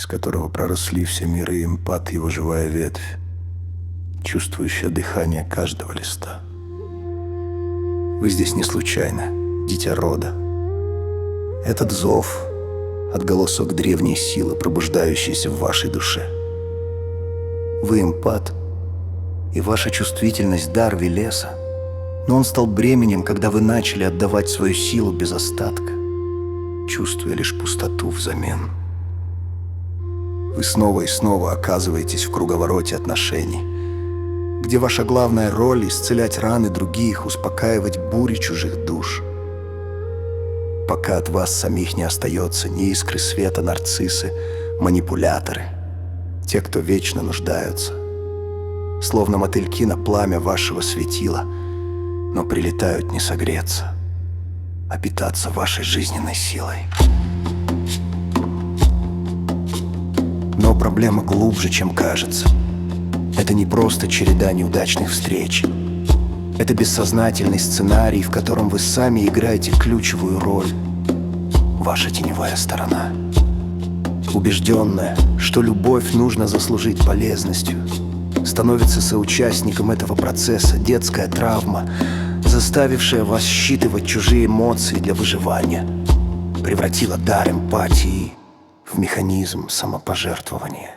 из которого проросли все миры, и эмпат — его живая ветвь, чувствующая дыхание каждого листа. Вы здесь не случайно, дитя рода. Этот зов — отголосок древней силы, пробуждающейся в вашей душе. Вы эмпат, и ваша чувствительность — дар Велеса, но он стал бременем, когда вы начали отдавать свою силу без остатка, чувствуя лишь пустоту взамен. Вы снова и снова оказываетесь в круговороте отношений, где ваша главная роль — исцелять раны других, успокаивать бури чужих душ. Пока от вас самих не остается ни искры света, нарциссы, манипуляторы, те, кто вечно нуждаются, словно мотыльки на пламя вашего светила, но прилетают не согреться, а питаться вашей жизненной силой. Но проблема глубже, чем кажется. Это не просто череда неудачных встреч. Это бессознательный сценарий, в котором вы сами играете ключевую роль. Ваша теневая сторона. Убежденная, что любовь нужно заслужить полезностью, становится соучастником этого процесса детская травма, заставившая вас считывать чужие эмоции для выживания, превратила дар эмпатии в механизм самопожертвования.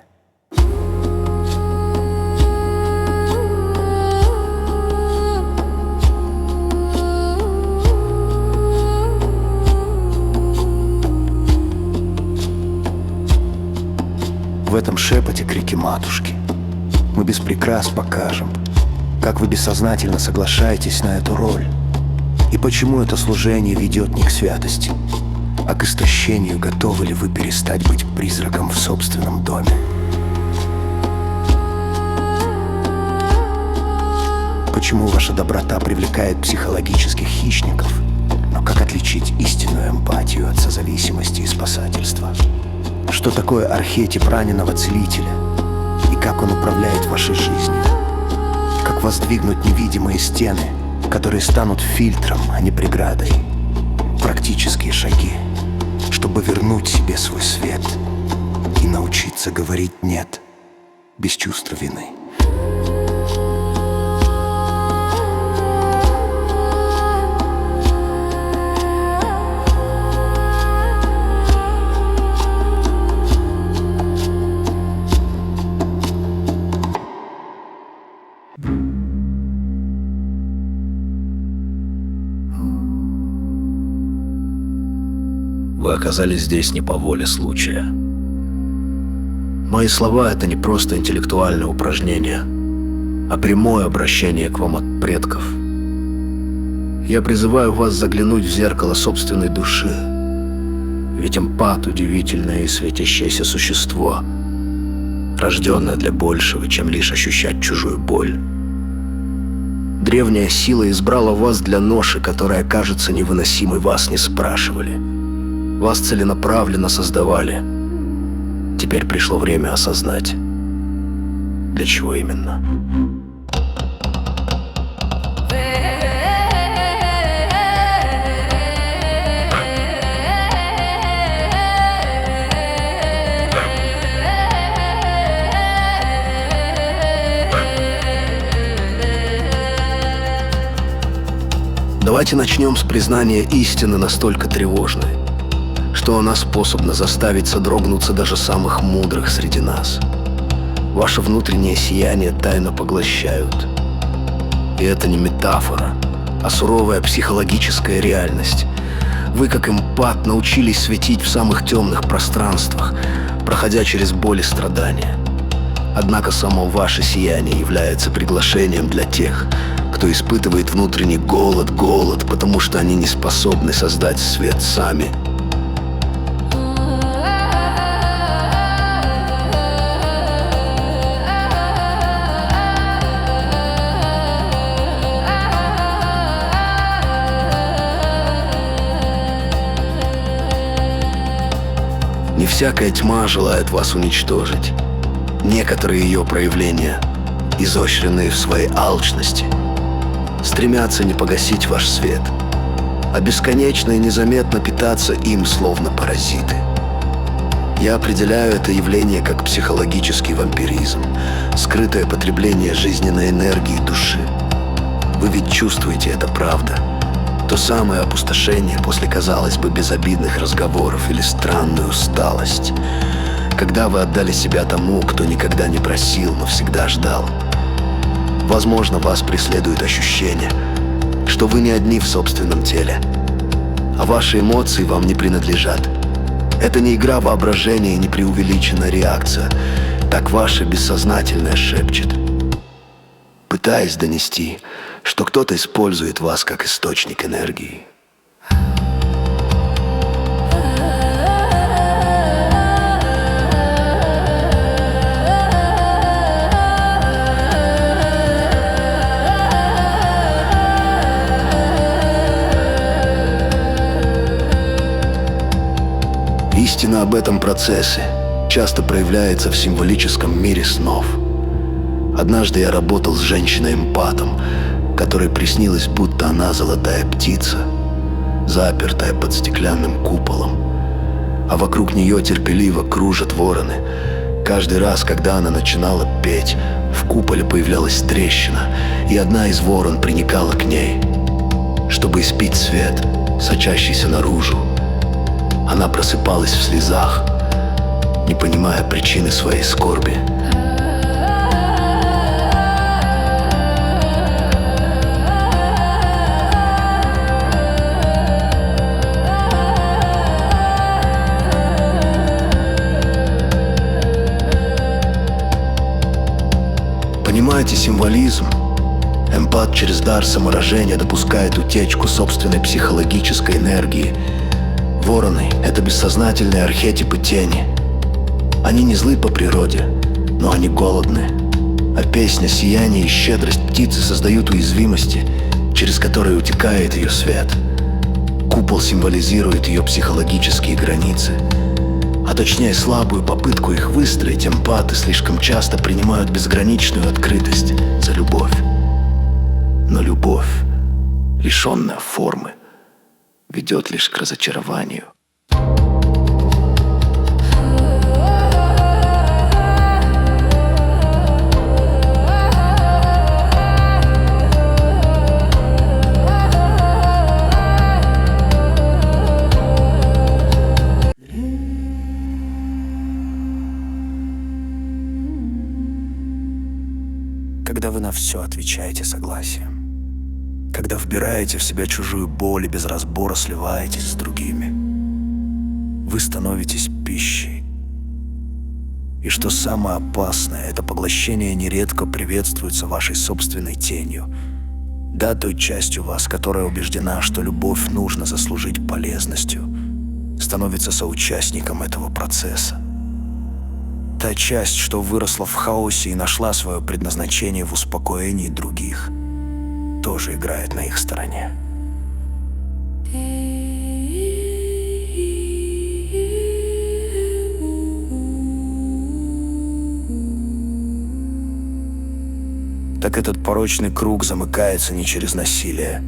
В этом шепоте крики матушки мы без прикрас покажем, как вы бессознательно соглашаетесь на эту роль, и почему это служение ведет не к святости, а к истощению. Готовы ли вы перестать быть призраком в собственном доме? Почему ваша доброта привлекает психологических хищников? Но как отличить истинную эмпатию от созависимости и спасательства? Что такое архетип раненого целителя? И как он управляет вашей жизнью? Как воздвигнуть невидимые стены, которые станут фильтром, а не преградой? Практические шаги, чтобы вернуть себе свой свет и научиться говорить «нет» без чувства вины. Вы оказались здесь не по воле случая. Мои слова — это не просто интеллектуальное упражнение, а прямое обращение к вам от предков. Я призываю вас заглянуть в зеркало собственной души, ведь эмпат — удивительное и светящееся существо, рожденное для большего, чем лишь ощущать чужую боль. Древняя сила избрала вас для ноши, которая кажется невыносимой. Вас не спрашивали. Вас целенаправленно создавали. Теперь пришло время осознать, для чего именно. Давайте начнем с признания истины, настолько тревожной, что она способна заставить содрогнуться даже самых мудрых среди нас. Ваше внутреннее сияние тайно поглощают. И это не метафора, а суровая психологическая реальность. Вы, как эмпат, научились светить в самых темных пространствах, проходя через боль и страдания. Однако само ваше сияние является приглашением для тех, кто испытывает внутренний голод, потому что они не способны создать свет сами. Не всякая тьма желает вас уничтожить. Некоторые ее проявления, изощренные в своей алчности, стремятся не погасить ваш свет, а бесконечно и незаметно питаться им, словно паразиты. Я определяю это явление как психологический вампиризм, скрытое потребление жизненной энергии души. Вы ведь чувствуете, это правда. То самое опустошение после, казалось бы, безобидных разговоров или странную усталость. Когда вы отдали себя тому, кто никогда не просил, но всегда ждал. Возможно, вас преследует ощущение, что вы не одни в собственном теле, а ваши эмоции вам не принадлежат. Это не игра воображения и не преувеличенная реакция. Так ваше бессознательное шепчет, пытаясь донести, что кто-то использует вас как источник энергии. Истина об этом процессе часто проявляется в символическом мире снов. Однажды я работал с женщиной-эмпатом, которой приснилось, будто она золотая птица, запертая под стеклянным куполом, а вокруг нее терпеливо кружат вороны. Каждый раз, когда она начинала петь, в куполе появлялась трещина, и одна из ворон приникала к ней, чтобы испить свет, сочащийся наружу. Она просыпалась в слезах, не понимая причины своей скорби. Понимаете символизм? Эмпат через дар самовыражения допускает утечку собственной психологической энергии. Вороны — это бессознательные архетипы тени. Они не злы по природе, но они голодны. А песня, сияние и щедрость птицы создают уязвимости, через которые утекает ее свет. Купол символизирует ее психологические границы, а точнее слабую попытку их выстроить. Эмпаты слишком часто принимают безграничную открытость за любовь. Но любовь, лишенная формы, ведет лишь к разочарованию. Когда вы на все отвечаете согласием, когда вбираете в себя чужую боль и без разбора сливаетесь с другими, вы становитесь пищей. И что самое опасное, это поглощение нередко приветствуется вашей собственной тенью. Да, той частью вас, которая убеждена, что любовь нужно заслужить полезностью, становится соучастником этого процесса. Та часть, что выросла в хаосе и нашла свое предназначение в успокоении других, тоже играет на их стороне. Так этот порочный круг замыкается не через насилие,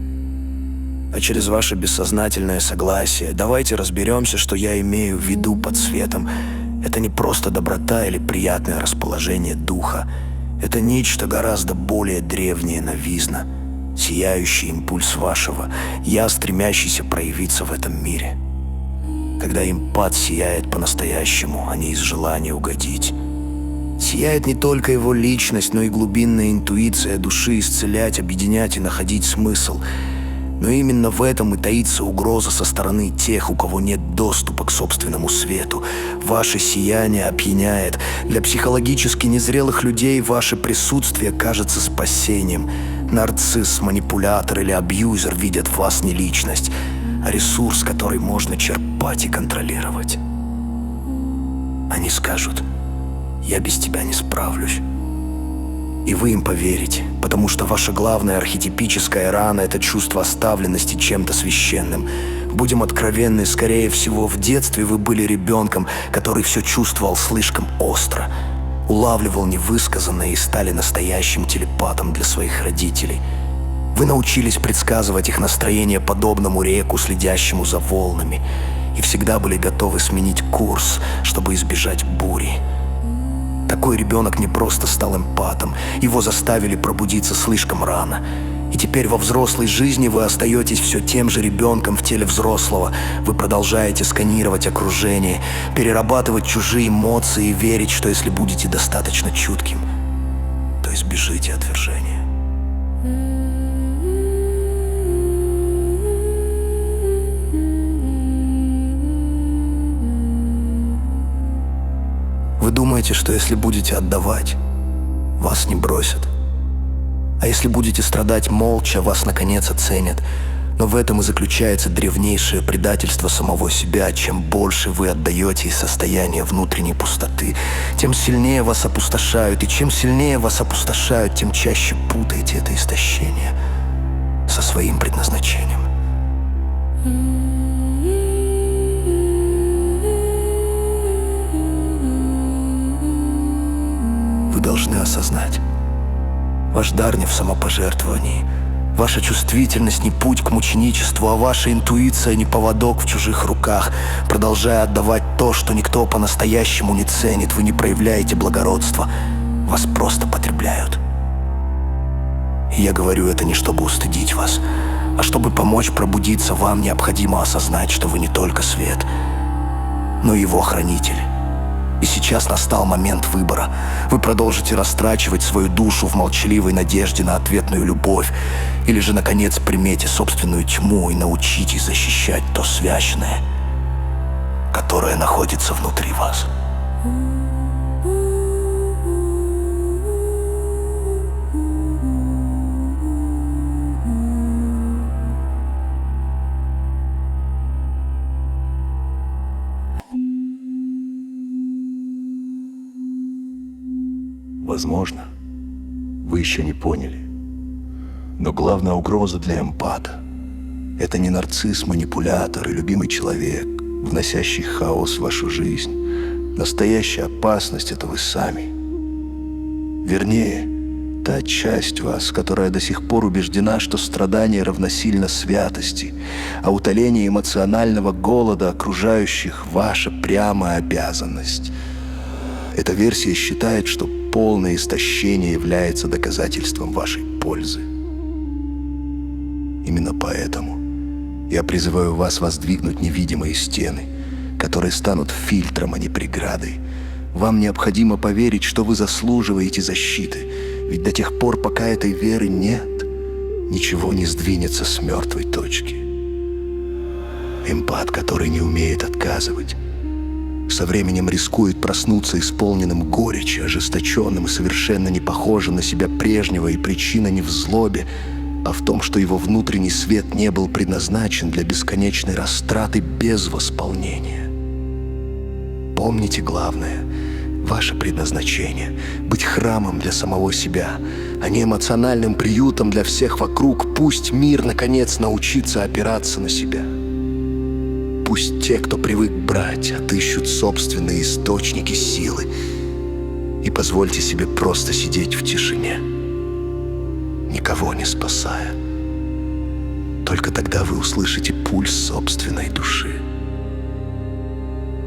а через ваше бессознательное согласие. Давайте разберемся, что я имею в виду под светом. Это не просто доброта или приятное расположение духа. Это нечто гораздо более древнее новизна, сияющий импульс вашего «я», стремящийся проявиться в этом мире. Когда эмпат сияет по-настоящему, а не из желания угодить. Сияет не только его личность, но и глубинная интуиция души исцелять, объединять и находить смысл. Но именно в этом и таится угроза со стороны тех, у кого нет доступа к собственному свету. Ваше сияние опьяняет. Для психологически незрелых людей ваше присутствие кажется спасением. Нарцисс, манипулятор или абьюзер видят в вас не личность, а ресурс, который можно черпать и контролировать. Они скажут: «Я без тебя не справлюсь». И вы им поверите, потому что ваша главная архетипическая рана — это чувство оставленности чем-то священным. Будем откровенны, скорее всего, в детстве вы были ребенком, который все чувствовал слишком остро, улавливал невысказанное и стали настоящим телепатом для своих родителей. Вы научились предсказывать их настроение подобному реку, следящему за волнами. и всегда были готовы сменить курс, чтобы избежать бури. Такой ребенок не просто стал эмпатом, его заставили пробудиться слишком рано. И теперь во взрослой жизни вы остаетесь все тем же ребенком в теле взрослого. Вы продолжаете сканировать окружение, перерабатывать чужие эмоции и верить, что если будете достаточно чутким, то избежите отвержения. Вы думаете, что если будете отдавать, вас не бросят. А если будете страдать молча, вас наконец оценят. Но в этом и заключается древнейшее предательство самого себя. Чем больше вы отдаете из состояния внутренней пустоты, тем сильнее вас опустошают. И чем сильнее вас опустошают, тем чаще путаете это истощение со своим предназначением. Вы должны осознать: ваш дар не в самопожертвовании, ваша чувствительность не путь к мученичеству, а ваша интуиция не поводок в чужих руках. Продолжая отдавать то, что никто по-настоящему не ценит, вы не проявляете благородства, вас просто потребляют. И я говорю это не чтобы устыдить вас, а чтобы помочь пробудиться. Вам необходимо осознать, что вы не только свет, но и его хранитель. И сейчас настал момент выбора. Вы продолжите растрачивать свою душу в молчаливой надежде на ответную любовь, или же, наконец, примете собственную тьму и научитесь защищать то священное, которое находится внутри вас. Возможно, вы еще не поняли, но главная угроза для эмпата — это не нарцисс, манипулятор и любимый человек, вносящий хаос в вашу жизнь. Настоящая опасность — это вы сами. Вернее, та часть вас, которая до сих пор убеждена, что страдание равносильно святости, а утоление эмоционального голода окружающих — ваша прямая обязанность. Эта версия считает, что полное истощение является доказательством вашей пользы. Именно поэтому я призываю вас воздвигнуть невидимые стены, которые станут фильтром, а не преградой. Вам необходимо поверить, что вы заслуживаете защиты, ведь до тех пор, пока этой веры нет, ничего не сдвинется с мертвой точки. Эмпат, который не умеет отказывать, со временем рискует проснуться исполненным горечи, ожесточенным и совершенно не похожим на себя прежнего, и причина не в злобе, а в том, что его внутренний свет не был предназначен для бесконечной растраты без восполнения. Помните главное — ваше предназначение — быть храмом для самого себя, а не эмоциональным приютом для всех вокруг. Пусть мир, наконец, научится опираться на себя. Пусть те, кто привык брать, отыщут собственные источники силы. И позвольте себе просто сидеть в тишине, никого не спасая. Только тогда вы услышите пульс собственной души.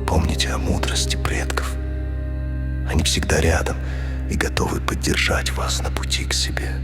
Помните о мудрости предков. Они всегда рядом и готовы поддержать вас на пути к себе.